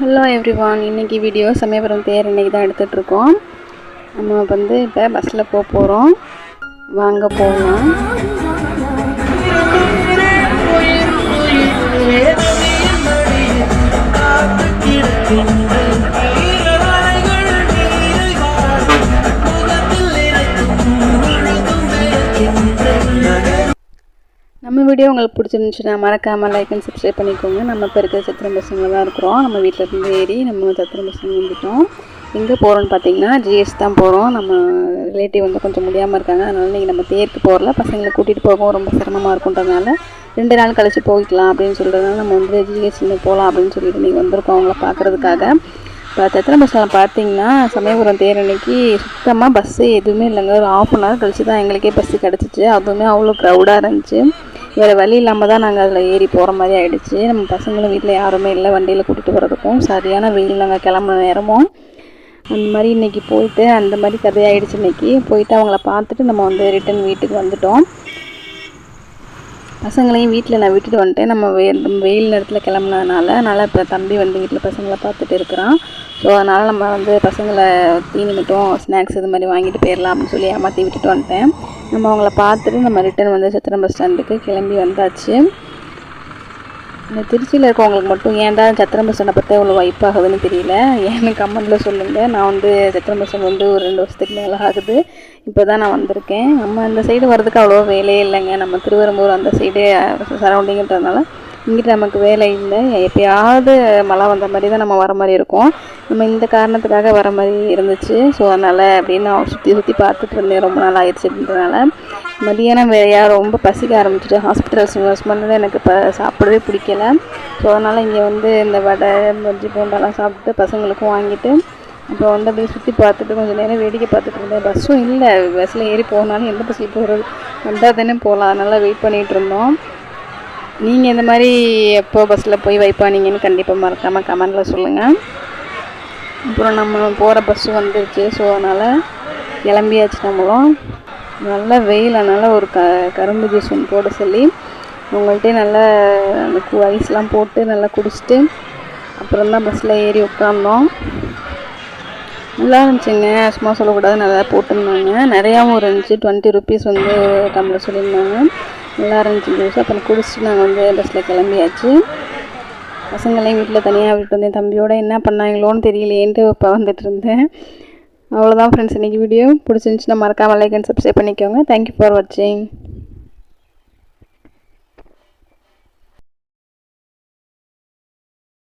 Hello everyone, இன்றைக்கி video Samayapuram தேர் இன்றைக்கி தான் எடுத்துகிட்ருக்கோம். நம்ம வந்து இப்போ பஸ்ஸில் போகிறோம். வாங்க போகலாம். நம்ம வீடியோ உங்களுக்கு பிடிச்சிருந்துச்சுன்னா மறக்காமல் லைக் அண்ட் சப்ஸ்கிரைப் பண்ணிக்கோங்க. நம்ம இப்போ இருக்கிற சத்திரம் பசங்க தான் இருக்கிறோம். நம்ம வீட்டில் இருந்து ஏறி நம்ம சத்திரம் பசங்க வந்துட்டோம். எங்கே போகிறோன்னு பார்த்தீங்கன்னா ஜிஎஸ் தான் போகிறோம். நம்ம ரிலேட்டிவ் வந்து கொஞ்சம் முடியாமல் இருக்காங்க. அதனால் நீங்கள் நம்ம தேருக்கு போகிறல பசங்களை கூட்டிகிட்டு போகவும் ரொம்ப சிரமமாக இருக்குன்றதுனால 2 நாள் கழிச்சு போய்க்கலாம் அப்படின்னு சொல்கிறதுனால நம்ம வந்து ஜிஎஸ் போகலாம் அப்படின்னு சொல்லிட்டு நீங்கள் வந்திருக்கோம் அவங்கள பார்க்குறதுக்காக. இப்போ சத்திரம் பஸ்ஸில் பார்த்தீங்கன்னா சமயபுரம் தேர் அன்னைக்கு சுத்தமாக பஸ்ஸு எதுவுமே இல்லைங்க. ஒரு 1/2 hour கழிச்சு தான் எங்களுக்கே பஸ்ஸு கிடச்சிச்சு. அதுவுமே அவ்வளோ க்ரௌடாக இருந்துச்சு. வேறு வழி இல்லாமல் தான் நாங்கள் அதில் ஏறி போகிற மாதிரி ஆகிடுச்சு. நம்ம பசங்களும் வீட்டில் யாருமே இல்லை வண்டியில் கூட்டிகிட்டு போகிறதுக்கும். சரியான வெயில் நாங்கள் கிளம்புன நேரமும் அந்த மாதிரி இன்றைக்கி போயிட்டு அந்த மாதிரி கதையாகிடுச்சு. இன்றைக்கி போயிட்டு அவங்கள பார்த்துட்டு நம்ம வந்து ரிட்டன் வீட்டுக்கு வந்துட்டோம். பசங்களையும் வீட்டில் நான் விட்டுட்டு வந்துட்டேன். நம்ம வெயில் நேரத்தில் கிளம்புனதுனால இப்போ தம்பி வந்து வீட்டில் பசங்களை பார்த்துட்டு இருக்கிறான். ஸோ அதனால் நம்ம வந்து பசங்களை தீனி மட்டும் ஸ்நாக்ஸ் இது மாதிரி வாங்கிட்டு போயிடலாம் அப்படின்னு சொல்லி ஏமாற்றி விட்டுட்டு வந்துட்டேன். நம்ம அவங்கள பார்த்துட்டு நம்ம ரிட்டன் வந்து சத்திரம் பஸ் ஸ்டாண்டுக்கு கிளம்பி வந்தாச்சு. இந்த திருச்சியில் இருக்கவங்களுக்கு மட்டும் ஏன்டா சத்திரம் பஸ் ஸ்டாண்டை பார்த்தா இவ்வளோ வைப்பாகுதுன்னு தெரியல. ஏன்னு கமெண்ட்டில் சொல்லுங்கள். நான் வந்து சத்திரம் பஸ் ஸ்டாண்ட் வந்து ஒரு 2 வருஷத்துக்கு மேலே ஆகுது. இப்போ தான் நான் வந்திருக்கேன். நம்ம அந்த சைடு வர்றதுக்கு அவ்வளோ வேலையே இல்லைங்க. நம்ம திருவெரும்பூர் அந்த சைடு சரௌண்டிங்கன்றதுனால இங்கிட்ட நமக்கு வேலை இல்லை. எப்போயாவது மழை வந்த மாதிரி தான் நம்ம வர மாதிரி இருக்கும். நம்ம இந்த காரணத்துக்காக வர மாதிரி இருந்துச்சு. ஸோ அதனால் அப்படின்னு நான் சுற்றி பார்த்துட்டு இருந்தேன். ரொம்ப நாள் ஆயிடுச்சு அப்படின்றதுனால மதியானம் வேறையா ரொம்ப பசிக்க ஆரம்பிச்சிட்டு ஹாஸ்பிட்டல்ஸ் ஸ்மெல்லு எனக்கு இப்போ சாப்பிடவே பிடிக்கல. ஸோ அதனால் இங்கே வந்து இந்த வடை பஜ்ஜி போண்டாலாம் சாப்பிட்டு பசங்களுக்கும் வாங்கிட்டு அப்புறம் வந்து அப்படியே சுற்றி பார்த்துட்டு கொஞ்சம் நேரம் வேடிக்கை பார்த்துட்டு இருந்தேன். பஸ்ஸும் இல்லை. பஸ்ஸில் ஏறி போனாலும் எந்த பஸ்ஸில் போகிறது வந்தால் தானே போகலாம். அதனால் வெயிட் பண்ணிகிட்டு இருந்தோம். நீங்கள் இந்த மாதிரி எப்போ பஸ்ஸில் போய் வைப்பானீங்கன்னு கண்டிப்பாக மறக்காமல் கமெண்டில் சொல்லுங்கள். அப்புறம் நம்ம போகிற பஸ்ஸு வந்துருச்சு. ஸோ அதனால் கிளம்பியாச்சு. நம்மளும் நல்லா வெயில், அதனால் ஒரு கரும்பு ஜூஸ் ஒன்று போட சொல்லி உங்கள்கிட்ட நல்லா அந்த ஐஸ்லாம் போட்டு நல்லா குடிச்சிட்டு அப்புறம் தான் பஸ்ஸில் ஏறி உட்காந்தோம். நல்லா இருந்துச்சுங்க. சும்மா சொல்லக்கூடாது, நல்லா போட்டிருந்தாங்க. நிறையாவும் இருந்துச்சு. 20 rupees வந்து டம்ளர் சொல்லியிருந்தாங்க. நல்லா இருந்துச்சு ஜூஸ். அப்புறம் குடிச்சிட்டு நாங்கள் வந்து பஸ்ஸில் கிளம்பியாச்சு. பசங்களையும் வீட்டில் தனியாக விட்டு வந்தேன். தம்பியோட என்ன பண்ணாங்களோன்னு தெரியலேன்ட்டு இப்போ வந்துட்டு இருந்தேன். அவ்வளோதான் ஃப்ரெண்ட்ஸ், இன்றைக்கி வீடியோ பிடிச்சிருந்துச்சுன்னா மறக்காமல் லைக் அண்ட் சப்ஸ்கிரைப் பண்ணிக்கோங்க. தேங்க்யூ ஃபார் வாட்சிங்.